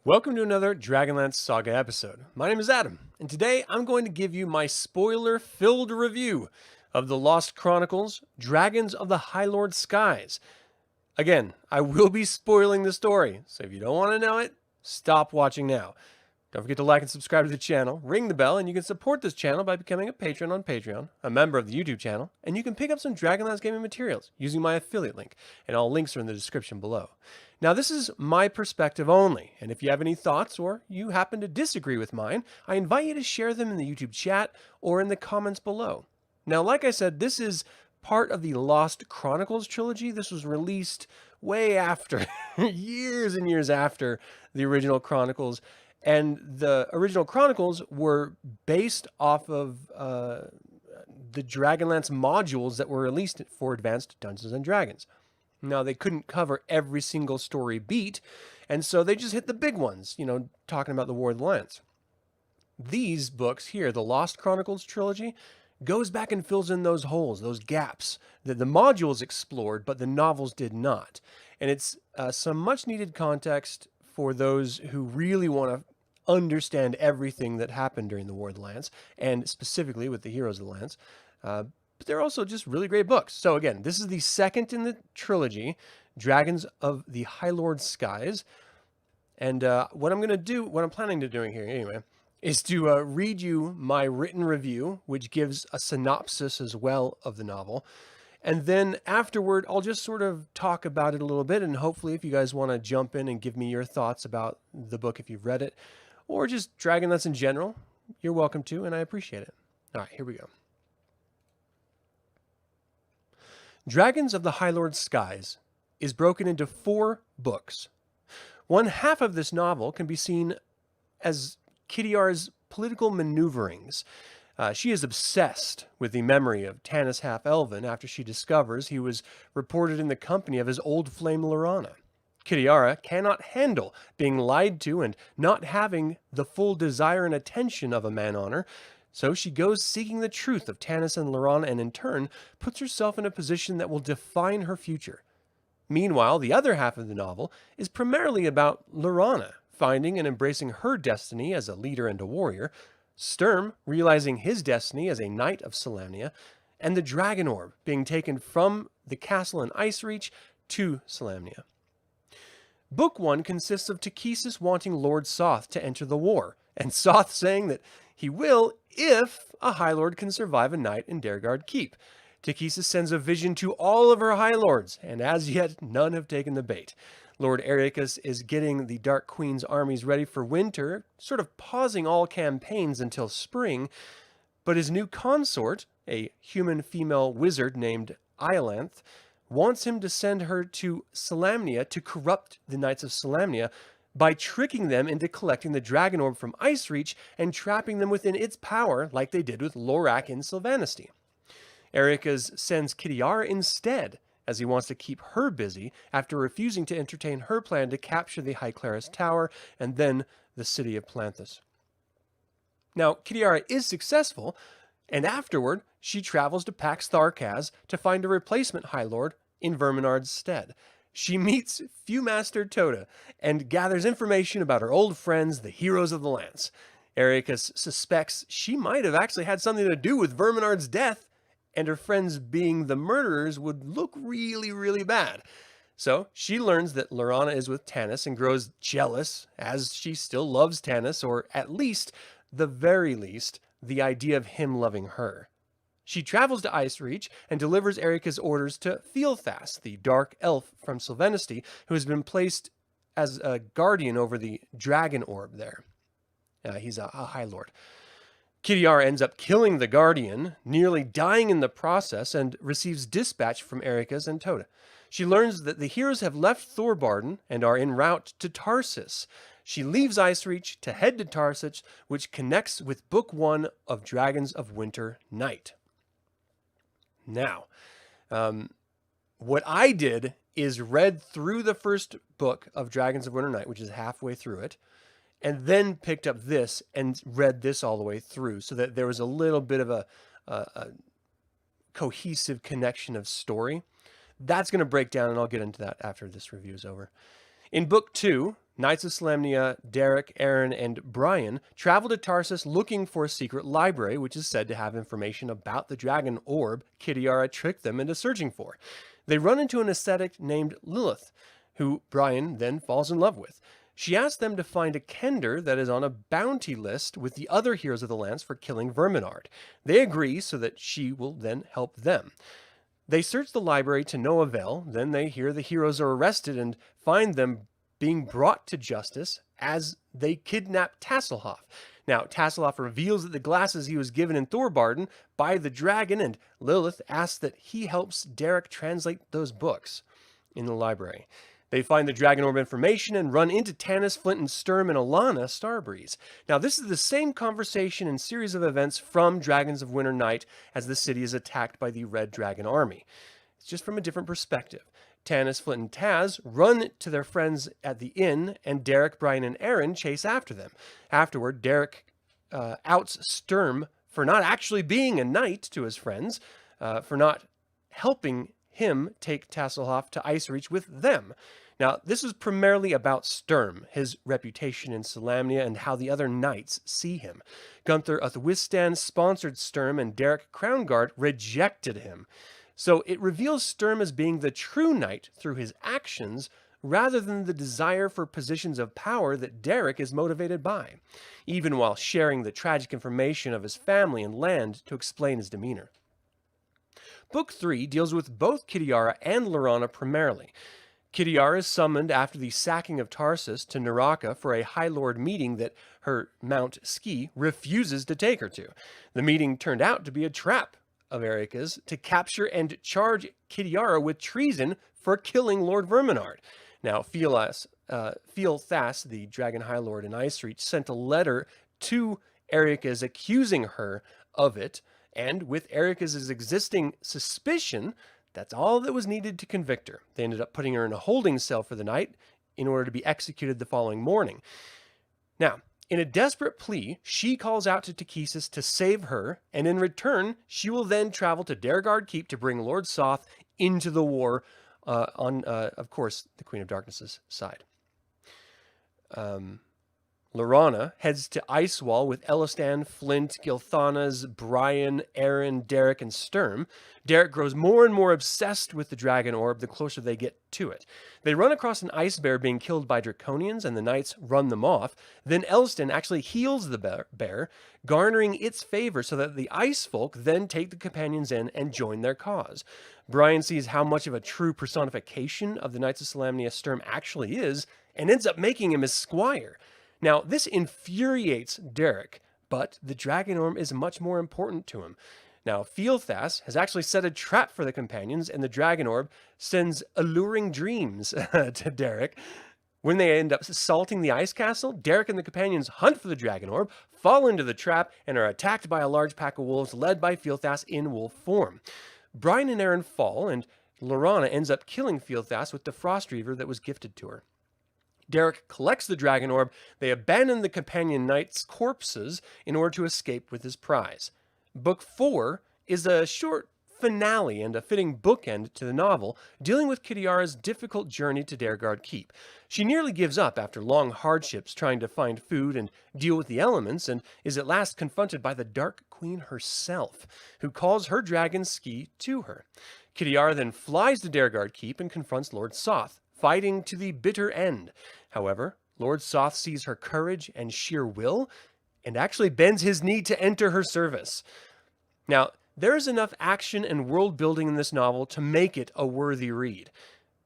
Welcome to another DragonLance Saga episode. My name is Adam, and today I'm going to give you my spoiler-filled review of the Lost Chronicles, Dragons of the Highlord Skies. Again, I will be spoiling the story, so if you don't want to know it, stop watching now. Don't forget to like and subscribe to the channel, ring the bell, and you can support this channel by becoming a patron on Patreon, a member of the YouTube channel, and you can pick up some DragonLance gaming materials using my affiliate link, and all links are in the description below. Now, this is my perspective only, and if you have any thoughts or you happen to disagree with mine, I invite you to share them in the YouTube chat or in the comments below. Now, like I said, this is part of the Lost Chronicles trilogy. This was released way after, years and years after the original Chronicles, and the original Chronicles were based off of the Dragonlance modules that were released for Advanced Dungeons & Dragons. Now, they couldn't cover every single story beat, and so they just hit the big ones, talking about the War of the Lance. These books here, the Lost Chronicles trilogy, goes back and fills in those holes, those gaps that the modules explored, but the novels did not. And it's some much-needed context for those who really want to understand everything that happened during the War of the Lance, and specifically with the Heroes of the Lance. But they're also just really great books. So again, this is the second in the trilogy, Dragons of the Highlord Skies. And what I'm planning to doing here anyway, is to read you my written review, which gives a synopsis as well of the novel. And then afterward, I'll just sort of talk about it a little bit. And hopefully if you guys want to jump in and give me your thoughts about the book if you've read it, or just Dragonlance in general, you're welcome to, and I appreciate it. All right, here we go. Dragons of the Highlord Skies is broken into 4 books. One half of this novel can be seen as Kidiar's political maneuverings. She is obsessed with the memory of Tanis Half-Elven after she discovers he was reported in the company of his old flame Lorana. Kidiara cannot handle being lied to and not having the full desire and attention of a man on her, so she goes seeking the truth of Tanis and Lorana and in turn puts herself in a position that will define her future. Meanwhile, the other half of the novel is primarily about Lorana finding and embracing her destiny as a leader and a warrior, Sturm realizing his destiny as a knight of Solamnia, and the Dragon Orb being taken from the castle in Icereach to Solamnia. Book 1 consists of Takesis wanting Lord Soth to enter the war, and Soth saying that he will if a Highlord can survive a night in Dareguard Keep. Takesis sends a vision to all of her Highlords, and as yet none have taken the bait. Lord Ericus is getting the Dark Queen's armies ready for winter, sort of pausing all campaigns until spring, but his new consort, a human female wizard named Iolanthe, wants him to send her to Solamnia to corrupt the Knights of Solamnia by tricking them into collecting the Dragon Orb from Icereach and trapping them within its power like they did with Lorak in Sylvanesty. Ericus sends Kidiara instead, as he wants to keep her busy after refusing to entertain her plan to capture the High Claris Tower and then the city of Planthus. Now, Kidiara is successful, and afterward, she travels to Pax Tharkaz to find a replacement Highlord in Verminard's stead. She meets Viewmaster Toda and gathers information about her old friends, the Heroes of the Lance. Ericus suspects she might have actually had something to do with Verminard's death, and her friends being the murderers would look really, really bad. So she learns that Lorana is with Tanis and grows jealous, as she still loves Tanis, or at least, the very least, the idea of him loving her. She travels to Icereach and delivers Ericus' orders to Feelfast, the dark elf from Sylvanesty, who has been placed as a guardian over the Dragon Orb there. He's a High Lord. Kidiara ends up killing the Guardian, nearly dying in the process, and receives dispatch from Ericus and Toda. She learns that the heroes have left Thorbarden and are en route to Tarsis. She leaves Icereach to head to Tarsis, which connects with Book 1 of Dragons of Winter Night. Now, what I did is read through the first book of Dragons of Winter Night, which is halfway through it, and then picked up this and read this all the way through so that there was a little bit of a cohesive connection of story. That's going to break down, and I'll get into that after this review is over. In Book 2, Knights of Solamnia, Derek, Aaron, and Brian travel to Tarsus looking for a secret library, which is said to have information about the dragon orb Kitiara tricked them into searching for. They run into an ascetic named Lilith, who Brian then falls in love with. She asks them to find a kender that is on a bounty list with the other heroes of the Lance for killing Verminard. They agree so that she will then help them. They search the library to no avail. Then they hear the heroes are arrested and find them being brought to justice as they kidnap Tasselhoff. Now, Tasselhoff reveals that the glasses he was given in Thorbarden by the dragon, and Lilith asks that he helps Derek translate those books in the library. They find the dragon orb information and run into Tanis, Flint, and Sturm and Alana Starbreeze. Now, this is the same conversation and series of events from Dragons of Winter Night as the city is attacked by the Red Dragon army. It's just from a different perspective. Tanis, Flint, and Taz run to their friends at the inn, and Derek, Brian, and Aaron chase after them. Afterward, Derek outs Sturm for not actually being a knight to his friends, for not helping him take Tasselhoff to Ice Reach with them. Now, this is primarily about Sturm, his reputation in Solamnia, and how the other knights see him. Gunther Uthwistan sponsored Sturm, and Derek Crownguard rejected him. So it reveals Sturm as being the true knight through his actions, rather than the desire for positions of power that Derek is motivated by, even while sharing the tragic information of his family and land to explain his demeanor. Book 3 deals with both Kitiara and Laurana primarily. Kitiara is summoned after the sacking of Tarsus to Naraka for a Highlord meeting that her Mount Ski refuses to take her to. The meeting turned out to be a trap of Erika's to capture and charge Kitiara with treason for killing Lord Verminard. Now, Fealthas, the Dragon Highlord in Ice Reach, sent a letter to Erika's accusing her of it, and with Erika's existing suspicion, that's all that was needed to convict her. They ended up putting her in a holding cell for the night in order to be executed the following morning. Now, in a desperate plea, she calls out to Takesis to save her, and in return, she will then travel to Daregard Keep to bring Lord Soth into the war on, of course, the Queen of Darkness's side. Laurana heads to Icewall with Elistan, Flint, Gilthanas, Brian, Aaron, Derek, and Sturm. Derek grows more and more obsessed with the dragon orb the closer they get to it. They run across an ice bear being killed by draconians, and the knights run them off. Then Elistan actually heals the bear, garnering its favor so that the ice folk then take the companions in and join their cause. Brian sees how much of a true personification of the Knights of Solamnia Sturm actually is, and ends up making him his squire. Now, this infuriates Derek, but the dragon orb is much more important to him. Now, Fealthas has actually set a trap for the companions, and the dragon orb sends alluring dreams to Derek. When they end up assaulting the ice castle, Derek and the companions hunt for the dragon orb, fall into the trap, and are attacked by a large pack of wolves led by Fealthas in wolf form. Brian and Aaron fall, and Laurana ends up killing Fealthas with the frost reaver that was gifted to her. Derek collects the dragon orb. They abandon the companion knights' corpses in order to escape with his prize. Book 4 is a short finale and a fitting bookend to the novel, dealing with Kitiara's difficult journey to Daregard Keep. She nearly gives up after long hardships trying to find food and deal with the elements, and is at last confronted by the Dark Queen herself, who calls her dragon Ski to her. Kitiara then flies to Daregard Keep and confronts Lord Soth, fighting to the bitter end. However, Lord Soth sees her courage and sheer will, and actually bends his knee to enter her service. Now, there is enough action and world building in this novel to make it a worthy read.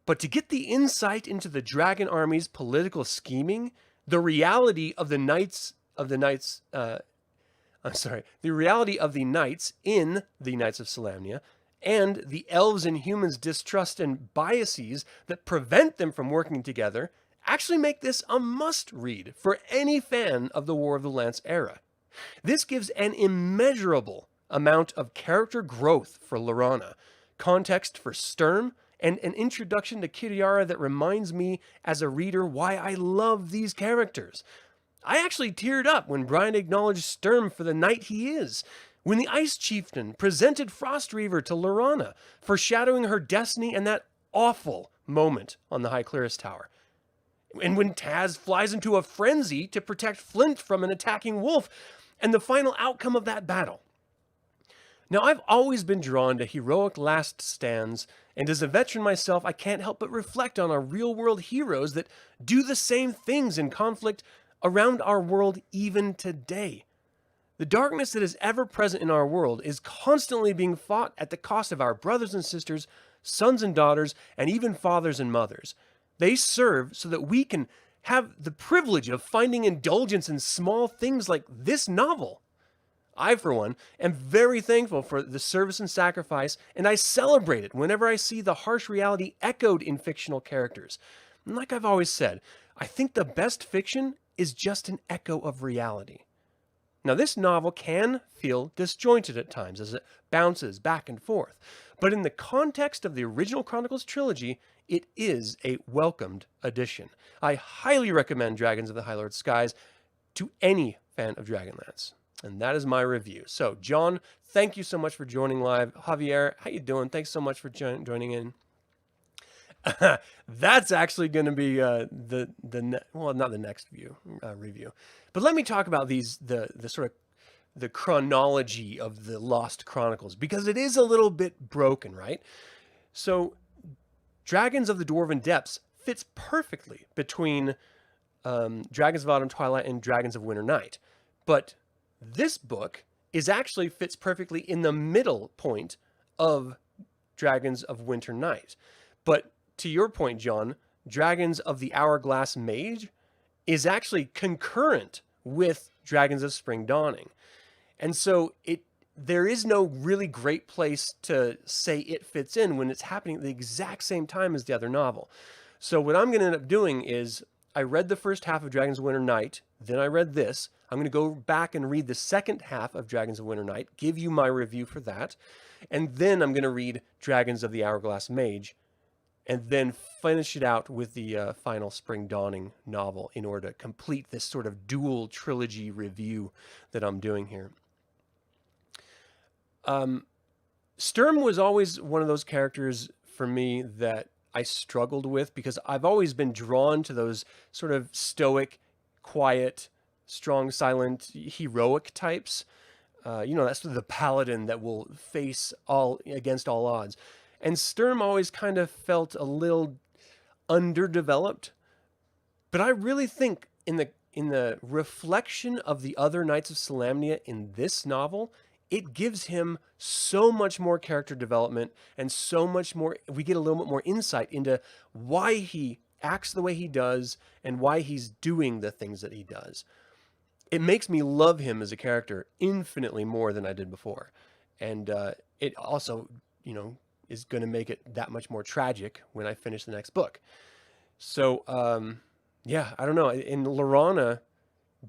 But to get the insight into the dragon army's political scheming, the reality of the reality of the knights in the Knights of Solamnia, and the elves and humans' distrust and biases that prevent them from working together, actually make this a must-read for any fan of the War of the Lance era. This gives an immeasurable amount of character growth for Laurana, context for Sturm, and an introduction to Kitiara that reminds me as a reader why I love these characters. I actually teared up when Brian acknowledged Sturm for the knight he is, when the Ice Chieftain presented Frost Reaver to Laurana, foreshadowing her destiny and that awful moment on the High Clearest Tower. And when Taz flies into a frenzy to protect Flint from an attacking wolf, and the final outcome of that battle. Now, I've always been drawn to heroic last stands, and as a veteran myself, I can't help but reflect on our real-world heroes that do the same things in conflict around our world even today. The darkness that is ever present in our world is constantly being fought at the cost of our brothers and sisters, sons and daughters, and even fathers and mothers. They serve so that we can have the privilege of finding indulgence in small things like this novel. I, for one, am very thankful for the service and sacrifice, and I celebrate it whenever I see the harsh reality echoed in fictional characters. And like I've always said, I think the best fiction is just an echo of reality. Now, this novel can feel disjointed at times as it bounces back and forth, but in the context of the original Chronicles trilogy, it is a welcomed addition. I highly recommend Dragons of the Highlord Skies to any fan of Dragonlance. And that is my review. So, John, thank you so much for joining live. Javier, how you doing? Thanks so much for joining in. That's actually going to be not the next review, but let me talk about the sort of the chronology of the Lost Chronicles, because it is a little bit broken, right? So, Dragons of the Dwarven Depths fits perfectly between Dragons of Autumn Twilight and Dragons of Winter Night, but this book actually fits perfectly in the middle point of Dragons of Winter Night. But to your point, John, Dragons of the Hourglass Mage is actually concurrent with Dragons of Spring Dawning. And so there is no really great place to say it fits in when it's happening at the exact same time as the other novel. So what I'm going to end up doing is, I read the first half of Dragons of Winter Night, then I read this. I'm going to go back and read the second half of Dragons of Winter Night, give you my review for that, and then I'm going to read Dragons of the Hourglass Mage, and then finish it out with the final Spring Dawning novel in order to complete this sort of dual trilogy review that I'm doing here. Sturm was always one of those characters for me that I struggled with, because I've always been drawn to those sort of stoic, quiet, strong, silent, heroic types. That's the paladin that will face against all odds. And Sturm always kind of felt a little underdeveloped. But I really think in the reflection of the other Knights of Solamnia in this novel, it gives him so much more character development and so much more. We get a little bit more insight into why he acts the way he does and why he's doing the things that he does. It makes me love him as a character infinitely more than I did before. And it also, is going to make it that much more tragic when I finish the next book. So, I don't know. In Laurana,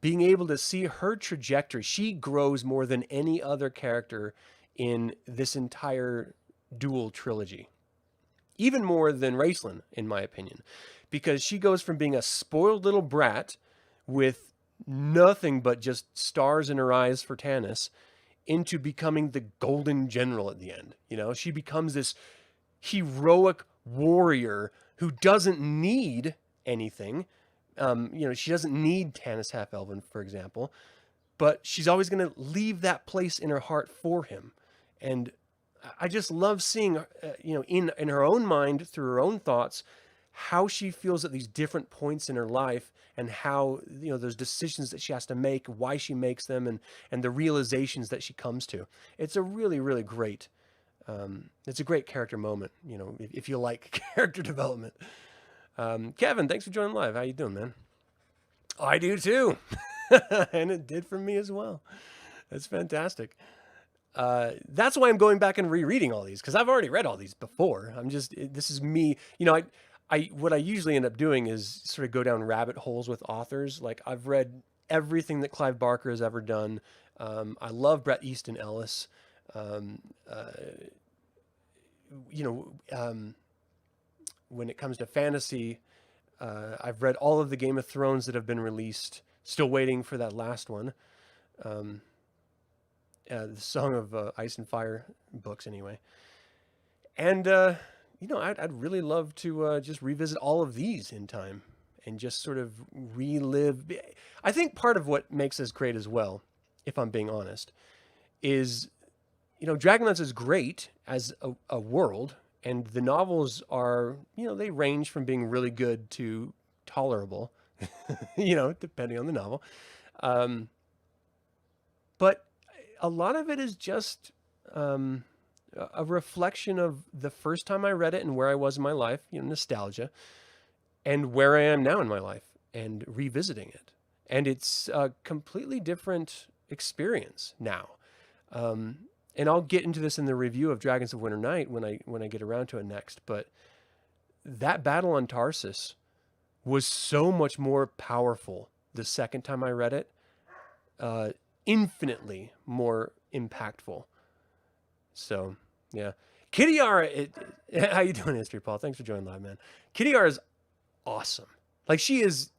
being able to see her trajectory, she grows more than any other character in this entire dual trilogy. Even more than Raistlin, in my opinion. Because she goes from being a spoiled little brat with nothing but just stars in her eyes for Tanis into becoming the Golden General at the end. She becomes this heroic warrior who doesn't need anything. She doesn't need Tanis Half-Elven, for example, but she's always going to leave that place in her heart for him. And I just love seeing, in her own mind, through her own thoughts, how she feels at these different points in her life, and how, those decisions that she has to make, why she makes them, and the realizations that she comes to. It's a really, really great, it's a great character moment, if you like character development. Kevin, thanks for joining live. How you doing, man? I do too. And it did for me as well. That's fantastic. That's why I'm going back and rereading all these, because I've already read all these before. This is me. What I usually end up doing is sort of go down rabbit holes with authors. Like, I've read everything that Clive Barker has ever done. I love Bret Easton Ellis. When it comes to fantasy, I've read all of the Game of Thrones that have been released. Still waiting for that last one. The Song of Ice and Fire books, anyway. And, I'd really love to just revisit all of these in time. and just sort of relive. I think part of what makes this great as well, if I'm being honest, is, Dragonlance is great as a world, and the novels are, they range from being really good to tolerable, depending on the novel. But a lot of it is just a reflection of the first time I read it and where I was in my life, nostalgia, and where I am now in my life and revisiting it. And it's a completely different experience now. And I'll get into this in the review of Dragons of Winter Night when I get around to it next. But that battle on Tarsus was so much more powerful the second time I read it, infinitely more impactful. So, yeah. Kitiara, how you doing, History Paul? Thanks for joining live, man. Kitiara is awesome. Like, she is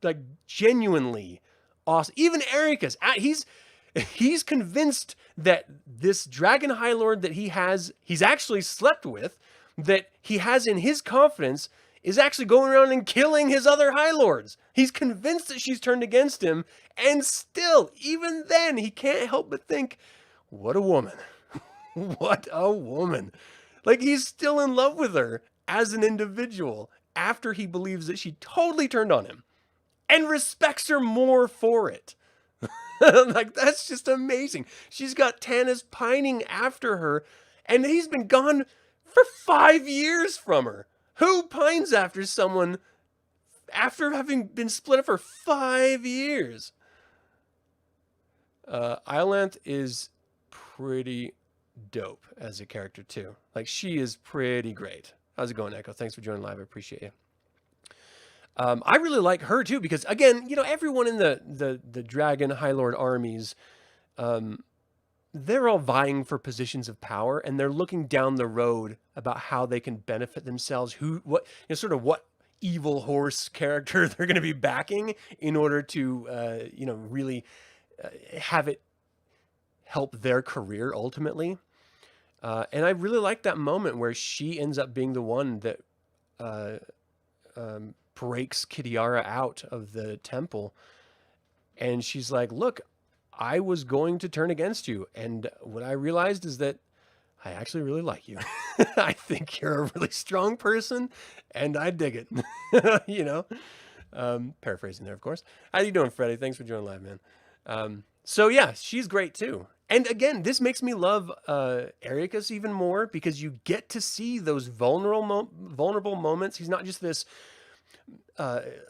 like genuinely awesome. Even Erika's, he's convinced that this dragon Highlord that he's actually slept with, that he has in his confidence, is actually going around and killing his other Highlords. He's convinced that she's turned against him, and still, even then, he can't help but think, what a woman. What a woman. Like, he's still in love with her as an individual after he believes that she totally turned on him and respects her more for it. Like, that's just amazing. She's got Tanis pining after her, and he's been gone for 5 years from her. Who pines after someone after having been split up for 5 years? Ilanth is pretty dope as a character too. Like, she is pretty great. How's it going, Echo? Thanks for joining live. I appreciate you. I really like her too, because again, everyone in the Dragon Highlord armies, they're all vying for positions of power, and they're looking down the road about how they can benefit themselves, what evil horse character they're going to be backing in order to, really have it help their career ultimately. And I really like that moment where she ends up being the one that breaks Kitiara out of the temple. And she's like, look, I was going to turn against you. And what I realized is that I actually really like you. I think you're a really strong person, and I dig it. Paraphrasing there, of course. How you doing, Freddie? Thanks for joining live, man. So yeah, she's great too. And again, this makes me love Ericus even more, because you get to see those vulnerable moments. He's not just this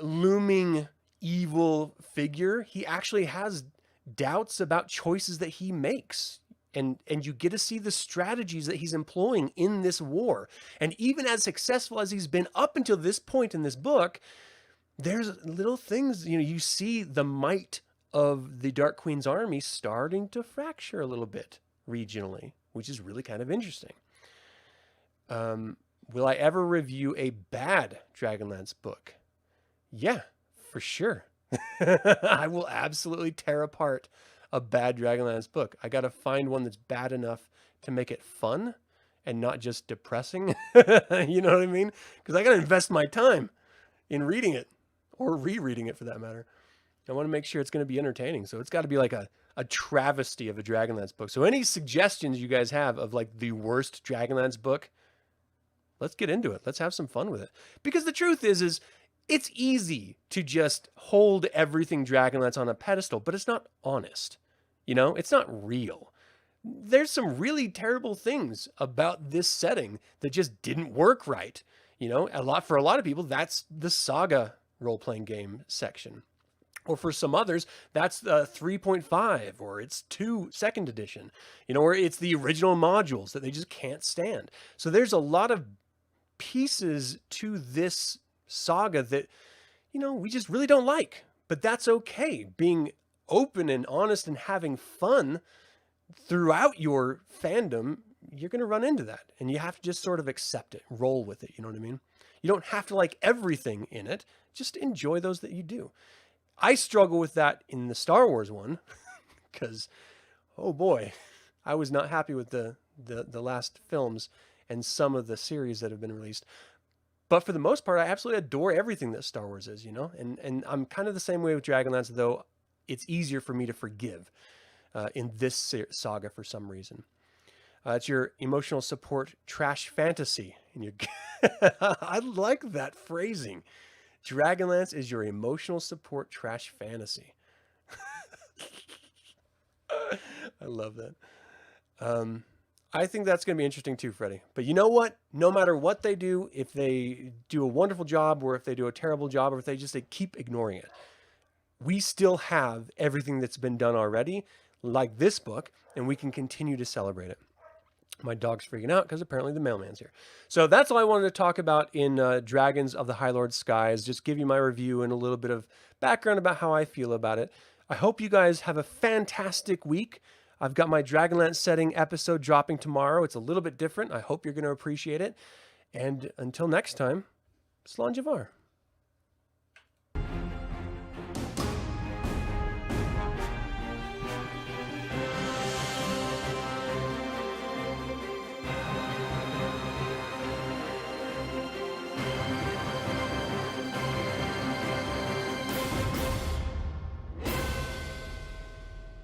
looming evil figure. He actually has doubts about choices that he makes. And you get to see the strategies that he's employing in this war. And even as successful as he's been up until this point in this book, there's little things, you see the might of the Dark Queen's army starting to fracture a little bit regionally, which is really kind of interesting. Will I ever review a bad Dragonlance book? Yeah, for sure. I will absolutely tear apart a bad Dragonlance book. I got to find one that's bad enough to make it fun and not just depressing. You know what I mean? Because I got to invest my time in reading it, or rereading it for that matter. I want to make sure it's going to be entertaining. So it's got to be like a travesty of a Dragonlance book. So any suggestions you guys have of like the worst Dragonlance book, let's get into it. Let's have some fun with it. Because the truth is it's easy to just hold everything Dragonlance on a pedestal, but it's not honest. It's not real. There's some really terrible things about this setting that just didn't work right. For a lot of people, that's the Saga role-playing game section. Or for some others, that's the 3.5, or it's 2 second edition, or it's the original modules that they just can't stand. So there's a lot of pieces to this saga that, we just really don't like. But that's okay. Being open and honest and having fun throughout your fandom, you're going to run into that. And you have to just sort of accept it, roll with it, you know what I mean? You don't have to like everything in it. Just enjoy those that you do. I struggle with that in the Star Wars one, because, oh boy, I was not happy with the last films and some of the series that have been released. But for the most part, I absolutely adore everything that Star Wars is, you know? And I'm kind of the same way with Dragonlance, though it's easier for me to forgive in this saga for some reason. It's your emotional support trash fantasy. And your I like that phrasing. Dragonlance is your emotional support trash fantasy. I love that. I think that's going to be interesting too, Freddie. But you know what? No matter what they do, if they do a wonderful job or if they do a terrible job or if they keep ignoring it, we still have everything that's been done already, like this book, and we can continue to celebrate it. My dog's freaking out because apparently the mailman's here. So that's all I wanted to talk about in Dragons of the Highlord Skies. Just give you my review and a little bit of background about how I feel about it. I hope you guys have a fantastic week. I've got my Dragonlance setting episode dropping tomorrow. It's a little bit different. I hope you're going to appreciate it. And until next time, Slán Javar.